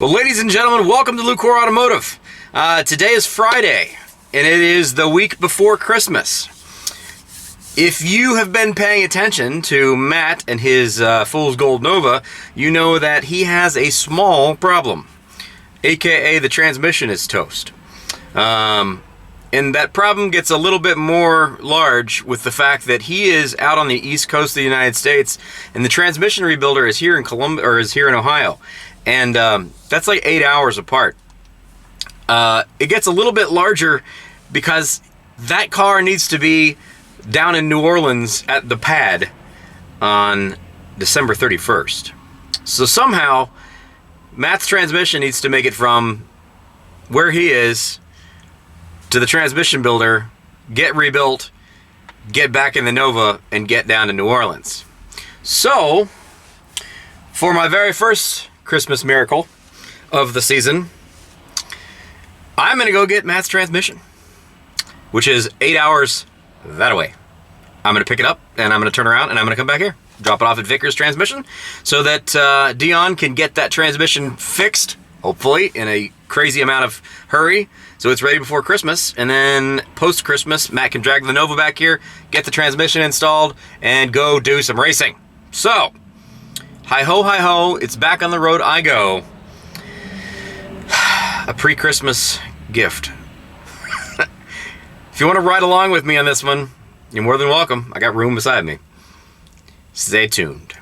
Well, ladies and gentlemen, welcome to Lucore Automotive. Today is Friday, and it is the week before Christmas. If you have been paying attention to Matt and his Fool's Gold Nova, you know that he has a small problem, aka the transmission is toast. And that problem gets a little bit more large with the fact that he is out on the east coast of the United States, and the transmission rebuilder is here in is here in Ohio. And that's like 8 hours apart. It gets a little bit larger because that car needs to be down in New Orleans at the pad on December 31st. So somehow, Matt's transmission needs to make it from where he is to the transmission builder, get rebuilt, get back in the Nova, and get down to New Orleans. So, for my very first Christmas miracle of the season, I'm gonna go get Matt's transmission, which is 8 hours that way. I'm gonna pick it up and I'm gonna turn around and I'm gonna come back here, drop it off at Vickers Transmission so that Dion can get that transmission fixed, hopefully in a crazy amount of hurry, so it's ready before Christmas. And then post Christmas, Matt can drag the Nova back here, get the transmission installed, and go do some racing. So, hi ho, it's back on the road I go. A pre-Christmas gift. If you want to ride along with me on this one, you're more than welcome. I got room beside me. Stay tuned.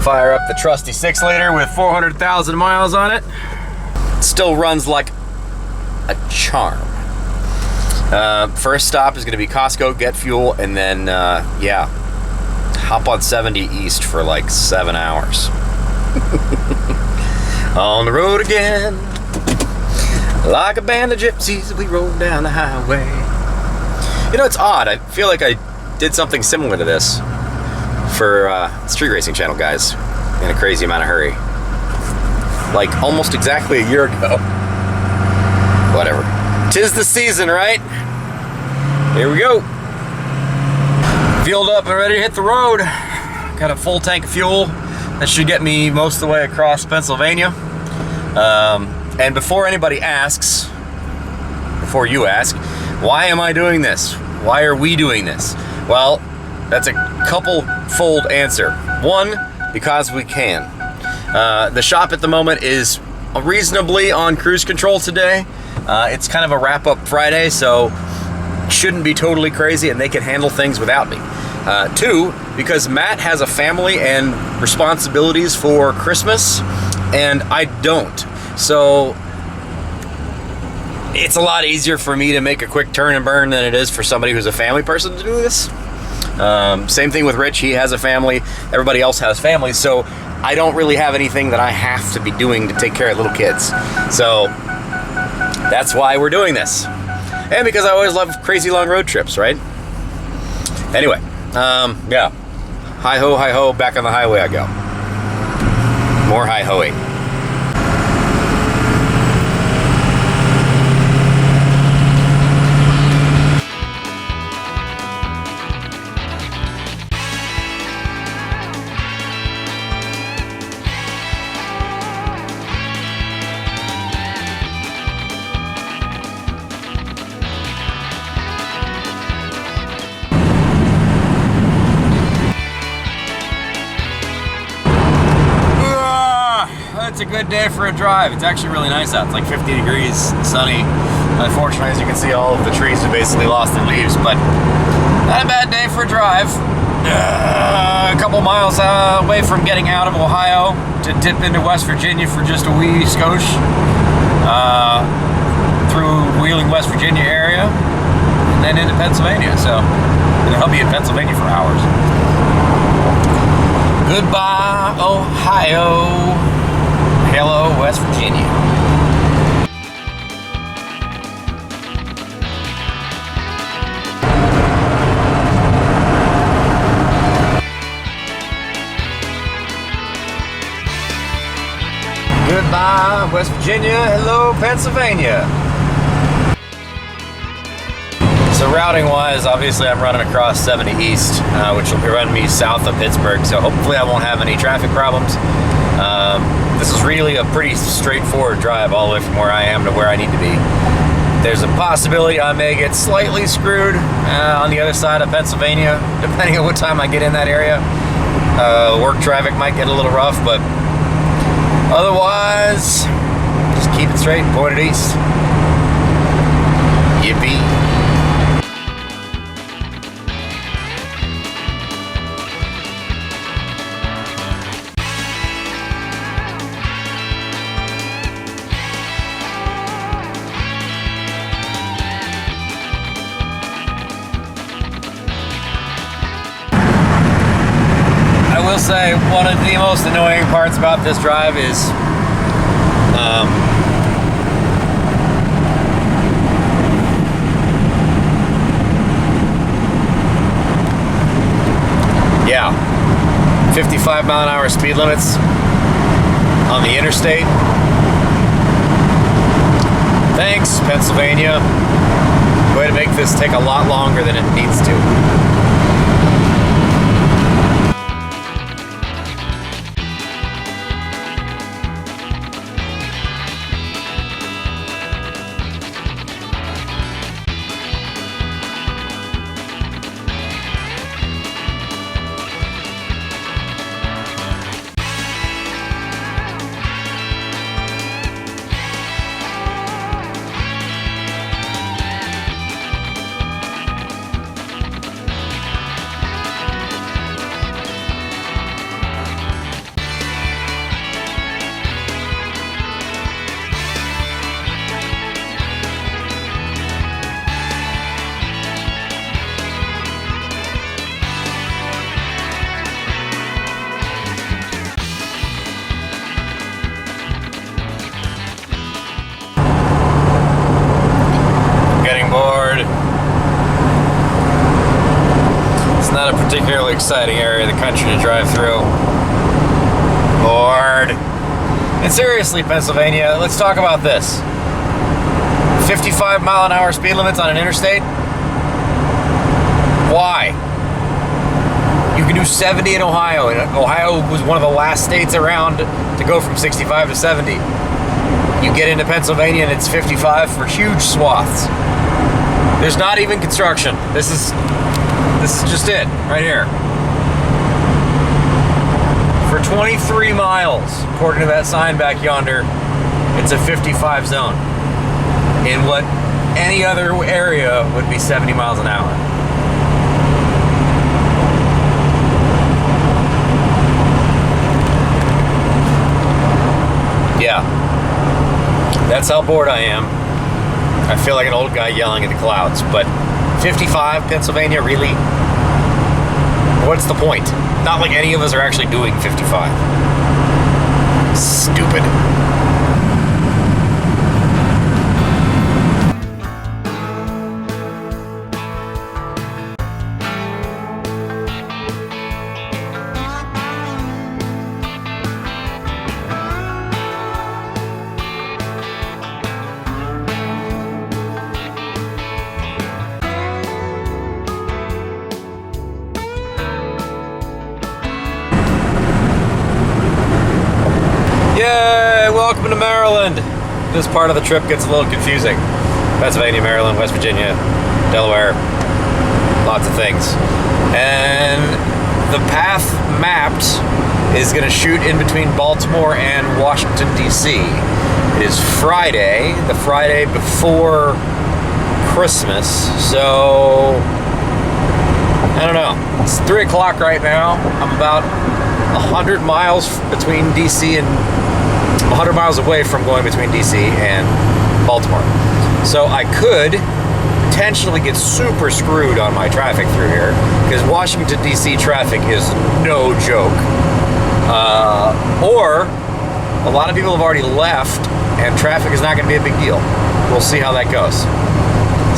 Fire up the trusty 6-liter with 400,000 miles on it. It still runs like a charm. First stop is going to be Costco, get fuel, and then, yeah, hop on 70 East for like 7 hours. On the road again, like a band of gypsies, we rode down the highway. You know, it's odd. I feel like I did something similar to this for Street Racing Channel guys in a crazy amount of hurry. Like almost exactly a year ago. Whatever. 'Tis the season, right? Here we go. Fueled up and ready to hit the road. Got a full tank of fuel. That should get me most of the way across Pennsylvania. And before anybody asks, before you ask, why am I doing this? Why are we doing this? Well, that's a couple-fold answer. One, because we can. The shop at the moment is reasonably on cruise control today. It's kind of a wrap-up Friday, so shouldn't be totally crazy, and they can handle things without me. Two, because Matt has a family and responsibilities for Christmas, and I don't. So it's a lot easier for me to make a quick turn and burn than it is for somebody who's a family person to do this. Same thing with Rich. He has a family. Everybody else has families, so I don't really have anything that I have to be doing to take care of little kids. So that's why we're doing this. And because I always love crazy long road trips, right? Anyway, yeah. Hi ho, back on the highway I go. More hi hoing. It's a good day for a drive. It's actually really nice out. It's like 50 degrees, sunny. Unfortunately, as you can see, all of the trees have basically lost their leaves, but not a bad day for a drive. A couple miles away from getting out of Ohio to dip into West Virginia for just a wee skosh through Wheeling, West Virginia area, and then into Pennsylvania. So I'll be in Pennsylvania for hours. Goodbye, Ohio. Hello, West Virginia. Goodbye, West Virginia. Hello, Pennsylvania. So routing wise, obviously I'm running across 70 East, which will be running me south of Pittsburgh, so hopefully I won't have any traffic problems. This is really a pretty straightforward drive all the way from where I am to where I need to be. There's a possibility I may get slightly screwed on the other side of Pennsylvania, depending on what time I get in that area. Work traffic might get a little rough, but otherwise, just keep it straight and point it east. Yippee. I will say one of the most annoying parts about this drive is yeah, 55 mile an hour speed limits on the interstate. Thanks, Pennsylvania. Way to make this take a lot longer than it needs to. Not a particularly exciting area of the country to drive through. Bored. And seriously, Pennsylvania, let's talk about this. 55 mile an hour speed limits on an interstate? Why? You can do 70 in Ohio, and Ohio was one of the last states around to go from 65 to 70. You get into Pennsylvania and it's 55 for huge swaths. There's not even construction. This is just it, right here. For 23 miles, according to that sign back yonder, it's a 55 zone. In what any other area would be 70 miles an hour. Yeah. That's how bored I am. I feel like an old guy yelling at the clouds, but 55, Pennsylvania, really? What's the point? Not like any of us are actually doing 55. Stupid. Yay! Welcome to Maryland! This part of the trip gets a little confusing. Pennsylvania, Maryland, West Virginia, Delaware, lots of things. And the path mapped is going to shoot in between Baltimore and Washington, D.C. It is Friday, the Friday before Christmas, so I don't know. It's 3 o'clock right now. I'm about 100 miles between DC and 100 miles away from going between DC and Baltimore. So I could potentially get super screwed on my traffic through here because Washington DC traffic is no joke. Or a lot of people have already left and traffic is not going to be a big deal. We'll see how that goes.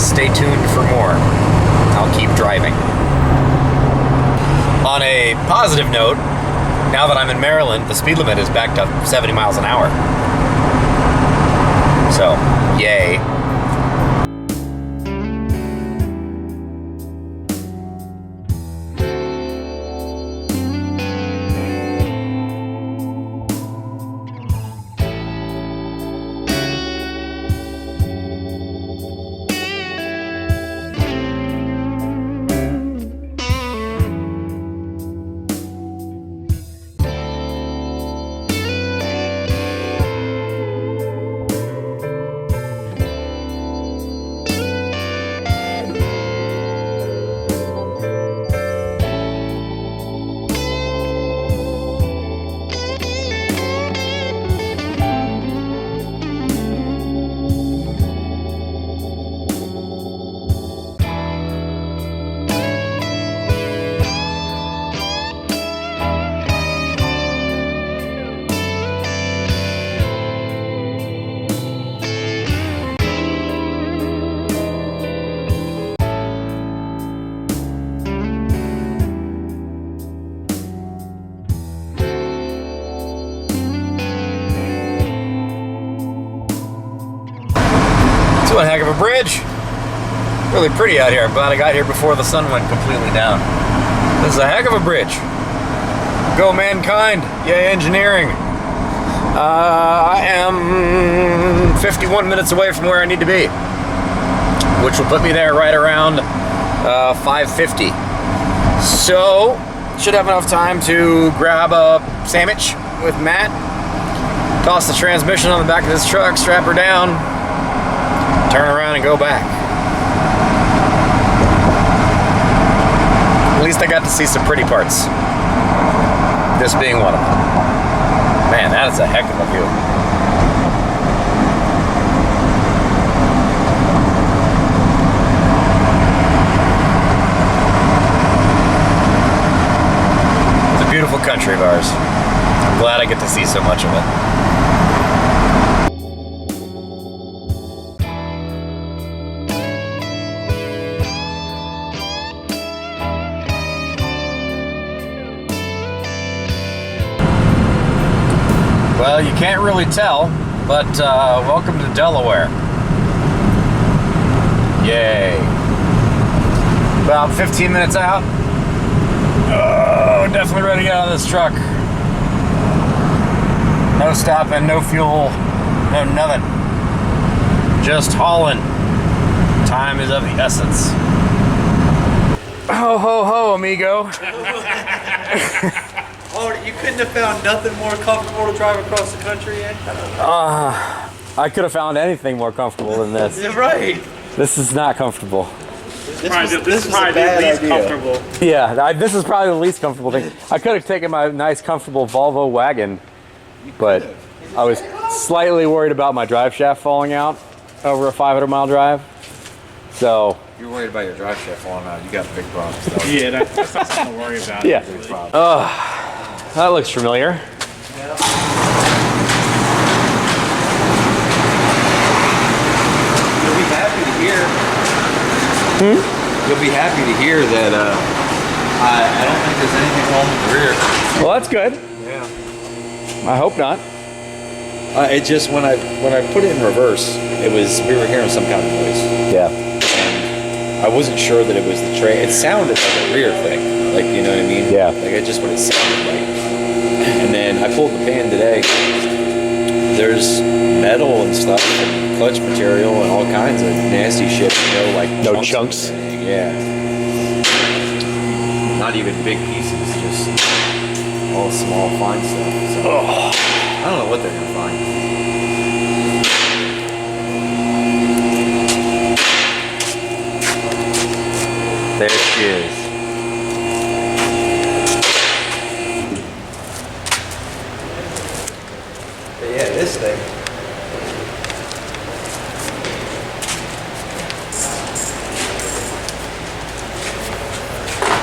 Stay tuned for more. I'll keep driving. On a positive note, now that I'm in Maryland, the speed limit is backed up 70 miles an hour. So, yay. a bridge. Really pretty out here. I'm glad I got here before the sun went completely down. This is a heck of a bridge. Go mankind. Yay, engineering. I am 51 minutes away from where I need to be, which will put me there right around 5:50. So, should have enough time to grab a sandwich with Matt, toss the transmission on the back of this truck, strap her down, turn around and go back. At least I got to see some pretty parts. This being one of them. Man, that is a heck of a view. It's a beautiful country of ours. I'm glad I get to see so much of it. Well, you can't really tell, but welcome to Delaware. Yay. About 15 minutes out. Oh, definitely ready to get out of this truck. No stopping, no fuel, no nothing. Just hauling. Time is of the essence. Ho, ho, ho, amigo. Oh, you couldn't have found nothing more comfortable to drive across the country in? I could have found anything more comfortable than this. Yeah, right. This is not comfortable. This is probably the least comfortable. Yeah, this is probably the least comfortable thing. I could have taken my nice, comfortable Volvo wagon, but I was slightly worried about my drive shaft falling out over a 500-mile drive. So. You're worried about your drive shaft falling out. You got big problems. Yeah, that's not something to worry about. Yeah. That looks familiar. You'll be happy to hear. You'll be happy to hear that I don't think there's anything wrong with the rear. Well, that's good. Yeah. I hope not. It just when I put it in reverse, we were hearing some kind of noise. Yeah. I wasn't sure that it was the tray. It sounded like a rear thing, like, you know what I mean? Yeah. Like it just what it sounded like. And then I pulled the pan today. There's metal and stuff, and clutch material, and all kinds of nasty shit. You know, like No chunks. Yeah. Not even big pieces, just all small, fine stuff. So, I don't know what they're gonna find. There she is. But yeah, this thing.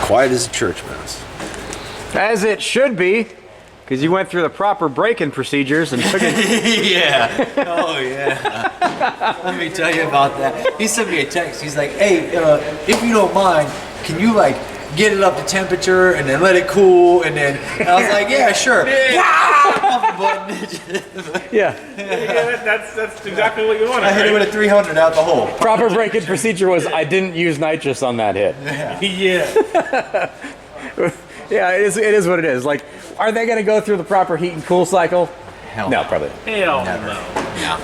Quiet as a church mouse. As it should be, because you went through the proper braking procedures and took it. Yeah. Oh, yeah. Let me tell you about that. He sent me a text. He's like, hey, if you don't mind, can you, like, get it up to temperature and then let it cool? And then I was like, yeah, sure. Yeah. Yeah, that's exactly what you want. I hit it with a 300 out the hole. Proper braking procedure was I didn't use nitrous on that hit. Yeah. Yeah, it is what it is. Like, are they going to go through the proper heat and cool cycle? Hell No, probably. Hell Never. no. Yeah.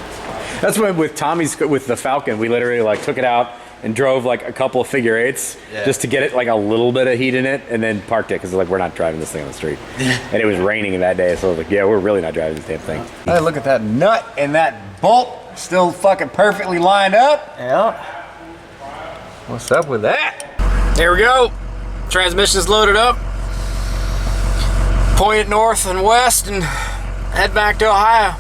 That's why with Tommy's, with the Falcon, we literally like took it out and drove like a couple of figure eights just to get it like a little bit of heat in it, and then parked it because like we're not driving this thing on the street. And it was raining that day, so I was like, yeah, we're really not driving this damn thing. Hey, look at that nut and that bolt still fucking perfectly lined up. Yeah. What's up with that? Here we go. Transmission's loaded up. Point it north and west and head back to Ohio.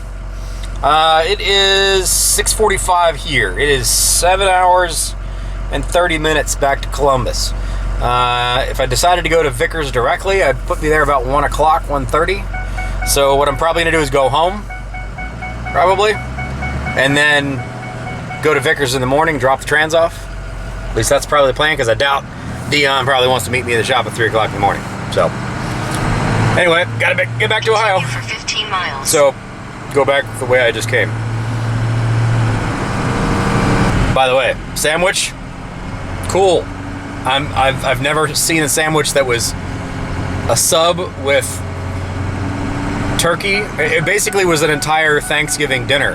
It is 6:45 here. It is 7 hours and 30 minutes back to Columbus. If I decided to go to Vickers directly, I'd put me there about 1 o'clock, 1:30. So what I'm probably gonna do is go home, probably, and then go to Vickers in the morning, drop the trans off. At least that's probably the plan, because I doubt Dion probably wants to meet me at the shop at 3 o'clock in the morning. So anyway, gotta get back to Ohio. For 15 miles. So go back the way I just came. By the way, sandwich, cool. I've never seen a sandwich that was a sub with turkey. It basically was an entire Thanksgiving dinner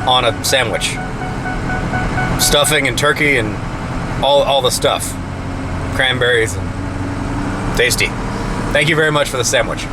on a sandwich. Stuffing and turkey and all the stuff. Cranberries and tasty. Thank you very much for the sandwich.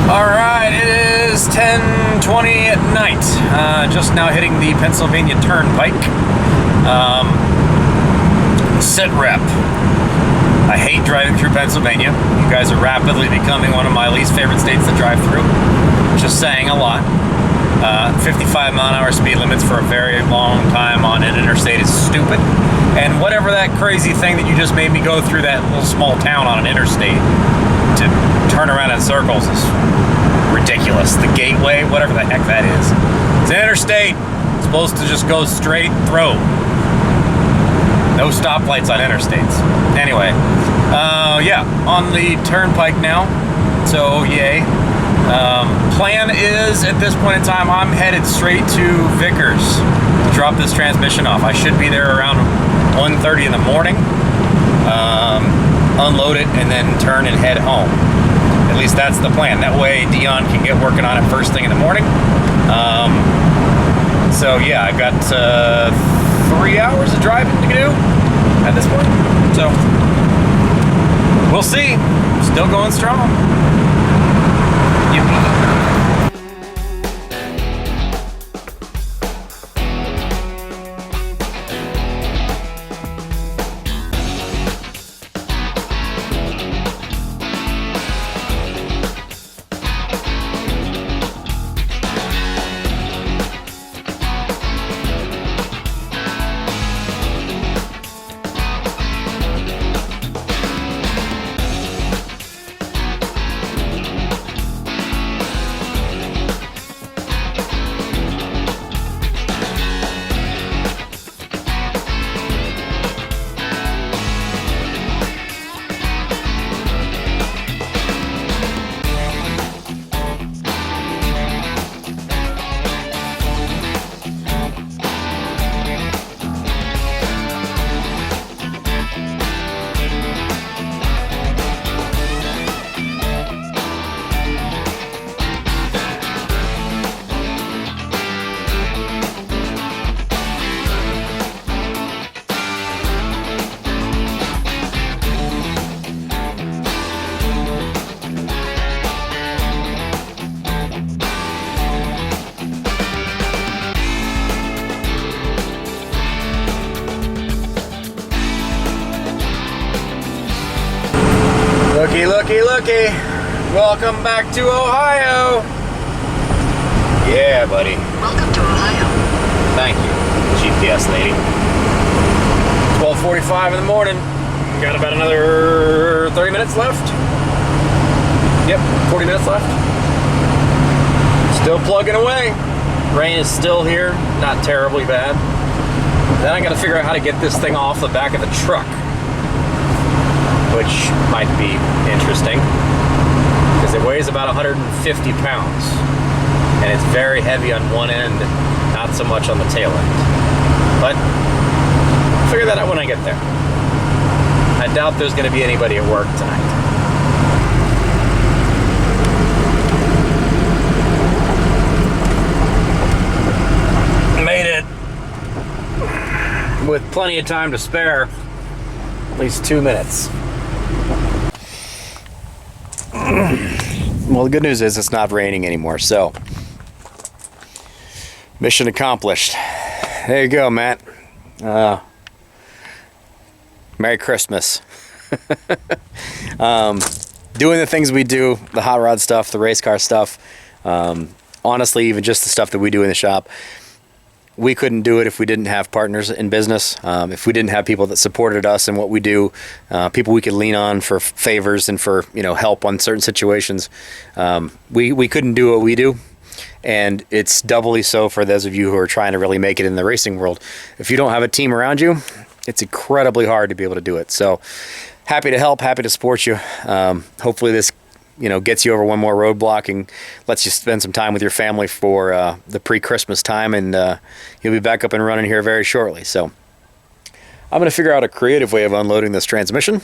All right, it is 10:20 at night. Just now hitting the Pennsylvania Turnpike. Sit rep. I hate driving through Pennsylvania. You guys are rapidly becoming one of my least favorite states to drive through. Just saying a lot. 55-mile-an-hour speed limits for a very long time on an interstate is stupid. And whatever that crazy thing that you just made me go through that little small town on an interstate to turn around in circles is ridiculous. The gateway, whatever the heck that is. It's an interstate. It's supposed to just go straight through. No stoplights on interstates. Anyway, yeah, on the Turnpike now. So, yay. Plan is, at this point in time, I'm headed straight to Vickers to drop this transmission off. I should be there around 1:30 in the morning. Unload it and then turn and head home. At least that's the plan. That way Dion can get working on it first thing in the morning. So yeah, I've got 3 hours of driving to do at this point. So we'll see. Still going strong. Yippee. Looky, looky, looky. Welcome back to Ohio. Yeah, buddy. Welcome to Ohio. Thank you, GPS lady. 12:45 in the morning. Got about another 30 minutes left. Yep, 40 minutes left. Still plugging away. Rain is still here, not terribly bad. Then I gotta figure out how to get this thing off the back of the truck, which might be interesting because it weighs about 150 pounds and it's very heavy on one end, not so much on the tail end. But I'll figure that out when I get there. I I doubt there's going to be anybody at work tonight. Made it with plenty of time to spare, at least 2 minutes. Well, the good news is it's not raining anymore, so mission accomplished. There you go, Matt. Merry Christmas. Doing the things we do, the hot rod stuff, the race car stuff, honestly, even just the stuff that we do in the shop, we couldn't do it if we didn't have partners in business, if we didn't have people that supported us in what we do, people we could lean on for favors and for, you know, help on certain situations. We couldn't do what we do, and it's doubly so for those of you who are trying to really make it in the racing world. If you don't have a team around you, it's incredibly hard to be able to do it. So happy to help, happy to support you. Hopefully this, you know, gets you over one more roadblock and lets you spend some time with your family for the pre-Christmas time, and you'll be back up and running here very shortly. So I'm going to figure out a creative way of unloading this transmission,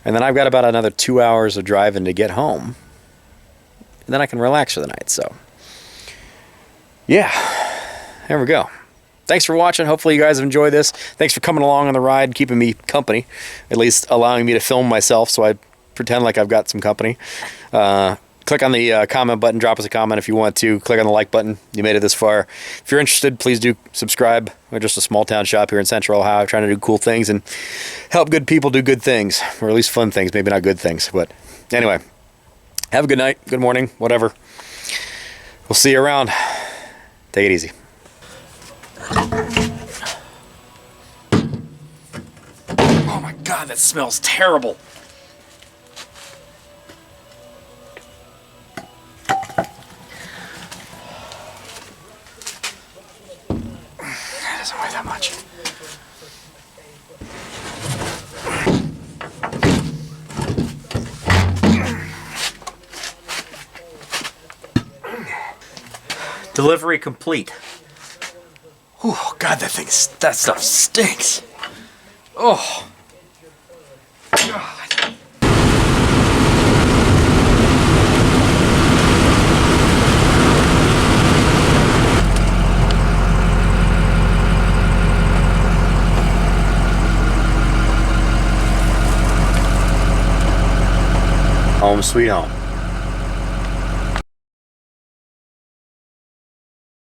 and then I've got about another 2 hours of driving to get home, and then I can relax for the night. So yeah, there we go. Thanks for watching. Hopefully you guys have enjoyed this. Thanks for coming along on the ride, keeping me company, at least allowing me to film myself so I pretend like I've got some company. Click on the comment button, drop us a comment if you want to. Click on the like button. You made it this far. If you're interested, please do subscribe. We're just a small town shop here in Central Ohio trying to do cool things and help good people do good things, or at least fun things, maybe not good things. But anyway, have a good night, good morning, whatever. We'll see you around. Take it easy. Oh my God, that smells terrible. That doesn't weigh that much. Delivery complete. Oh God, that stuff stinks. Oh God. Home sweet home.